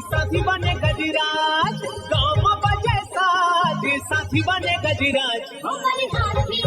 साथी बने गजराज, गाँव में बजे साज साथी बने गजराज। हमारे हाथी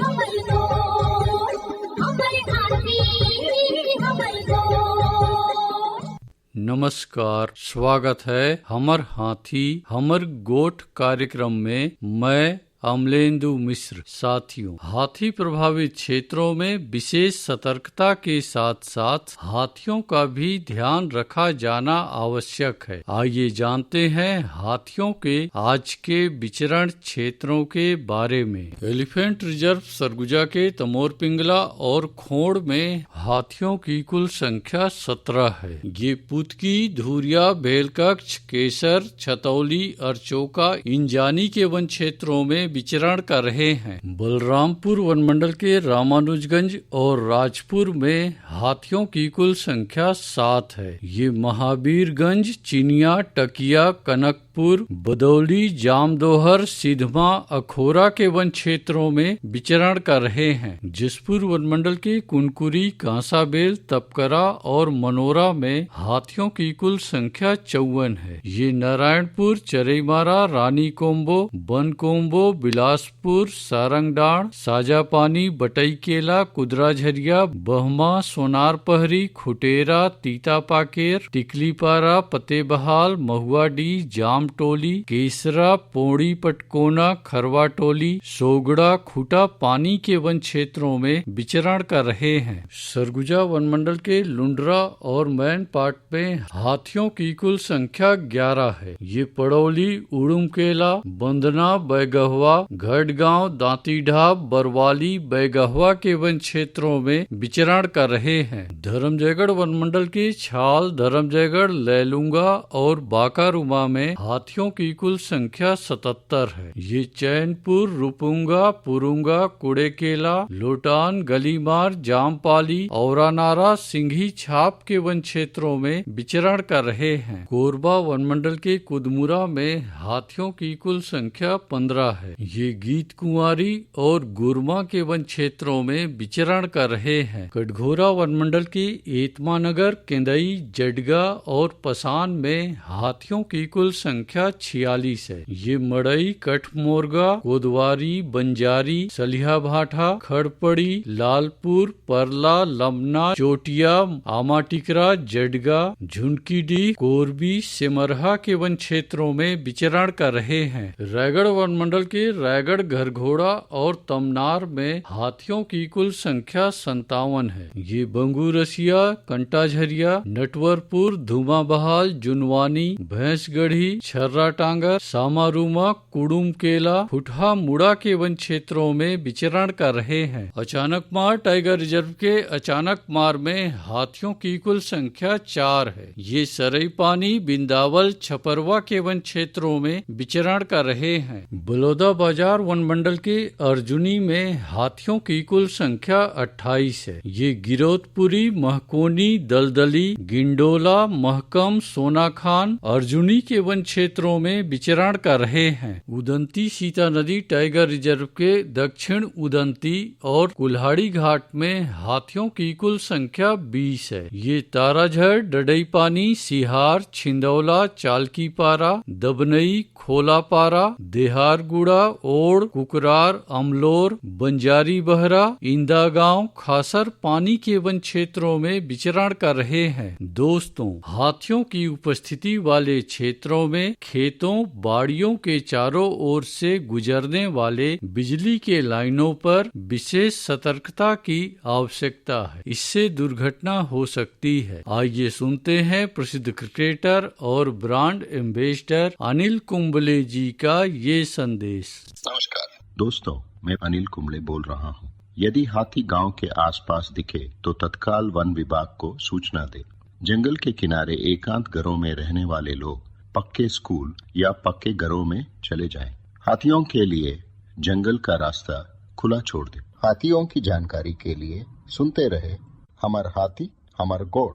हमारे दोस्त, हमारे हाथी हमारे दोस्त। नमस्कार, स्वागत है हमर हाथी हमर गोठ कार्यक्रम में। मैं अमलेंदु मिश्र। साथियों, हाथी प्रभावित क्षेत्रों में विशेष सतर्कता के साथ साथ हाथियों का भी ध्यान रखा जाना आवश्यक है। आइए जानते हैं हाथियों के आज के विचरण क्षेत्रों के बारे में। एलिफेंट रिजर्व सरगुजा के तमोर पिंगला और खोड़ में हाथियों की कुल संख्या 17 है। ये पुतकी, धुरिया, बेलकक्ष, केसर, छतौली, अरचोका, इंजानी के वन क्षेत्रों में विचरण कर रहे हैं। बलरामपुर वनमंडल के रामानुजगंज और राजपुर में हाथियों की कुल संख्या 7 है। ये महावीरगंज, चिनिया, टकिया, कनकपुर, बदौली, जामदोहर, सिधमा, अखोरा के वन क्षेत्रों में विचरण कर रहे हैं। जसपुर वनमंडल के कुनकुरी, कांसाबेल, तपकरा और मनोरा में हाथियों की कुल संख्या 54 है। ये नारायणपुर, चरईमारा, रानी कोम्बो, बन कोम्बो, बिलासपुर, सारंगडाण, साजापानी, बटईकेला, कुदराझरिया, बहमा, सोनार पहरी, खुटेरा, तीतापाकेर, टिकलीपारा, पतेबहाल, महुआडी, जामटोली, केसरा, पोड़ी पटकोना, खरवाटोली, सोगड़ा, खुटा पानी के वन क्षेत्रों में विचरण कर रहे हैं। सरगुजा वनमंडल के लुंडरा और मैन पाट में हाथियों की कुल संख्या 11 है। ये पड़ौली, उड़ुमकेला, बंदना, बैगहवा, घड़गांव, दांतीढाब, बरवाली, बैगहवा के वन क्षेत्रों में विचरण कर रहे हैं। धर्मजयगढ़ वनमंडल के छाल, धर्मजयगढ़, लैलूंगा और बाकारुमा में हाथियों की कुल संख्या 77 है। ये चैनपुर, रुपुंगा, पुरुंगा, कुड़ेकेला, लोटान, गलीमार, जामपाली, औरानारा, सिंघी छाप के वन क्षेत्रों में विचरण कर रहे हैं। कोरबा वनमंडल के कुदमुरा में हाथियों की कुल संख्या 15 है। ये गीत कुंवारी और गुरमा के वन क्षेत्रों में विचरण कर रहे हैं। कटघोरा वनमंडल के एतमानगर, केंदई, जडगा और पसान में हाथियों की कुल संख्या 46 है। ये मड़ई, कठमोरगा, कोदवारी, बंजारी, सलिहा भाठा, खड़पड़ी, लालपुर, परला, लमना, चोटिया, आमाटिकरा, जडगा, झुनकीडी, कोरबी, सिमरहा के वन क्षेत्रों में विचरण कर रहे हैं। रायगढ़ वनमंडल के रायगढ़, घरघोड़ा और तमनार में हाथियों की कुल संख्या 57 है। ये बंगूरसिया, कंटाझरिया, नटवरपुर, धुमाबहाल, जुनवानी, भैंसगढ़ी, छर्राटांगर, सामारूमा, कुडुमकेला, फुटहा मुड़ा के वन क्षेत्रों में विचरण कर रहे हैं। अचानकमार टाइगर रिजर्व के अचानकमार में हाथियों की कुल संख्या 4 है। ये सरईपानी, बिंदावल, छपरवा के वन क्षेत्रों में विचरण कर रहे हैं। बलौदा बाजार वनमंडल के अर्जुनी में हाथियों की कुल संख्या 28 है। ये गिरोधपुरी, महकोनी, दलदली, गिंडोला, महकम, सोनाखान, अर्जुनी के वन क्षेत्रों में विचरण कर रहे हैं। उदंती सीता नदी टाइगर रिजर्व के दक्षिण उदंती और कुल्हाड़ी घाट में हाथियों की कुल संख्या 20 है। ये ताराझर, डडईपानी, सिहार, छिंदौला, चालकीपारा, दबनई, खोलापारा, देहारगुड़ा, ओड़, कुकरार, अमलोर, बंजारी बहरा, इंदागांव, खासर पानी के वन क्षेत्रों में विचरण कर रहे हैं। दोस्तों, हाथियों की उपस्थिति वाले क्षेत्रों में खेतों, बाड़ियों के चारों ओर से गुजरने वाले बिजली के लाइनों पर विशेष सतर्कता की आवश्यकता है। इससे दुर्घटना हो सकती है। आइए सुनते हैं प्रसिद्ध क्रिकेटर और ब्रांड एम्बेसडर अनिल कुंबले जी का ये संदेश। नमस्कार दोस्तों, मैं अनिल कुंबले बोल रहा हूँ। यदि हाथी गांव के आसपास दिखे तो तत्काल वन विभाग को सूचना दे। जंगल के किनारे एकांत घरों में रहने वाले लोग पक्के स्कूल या पक्के घरों में चले जाएं। हाथियों के लिए जंगल का रास्ता खुला छोड़ दे। हाथियों की जानकारी के लिए सुनते रहे हमार हाथी हमार गोठ।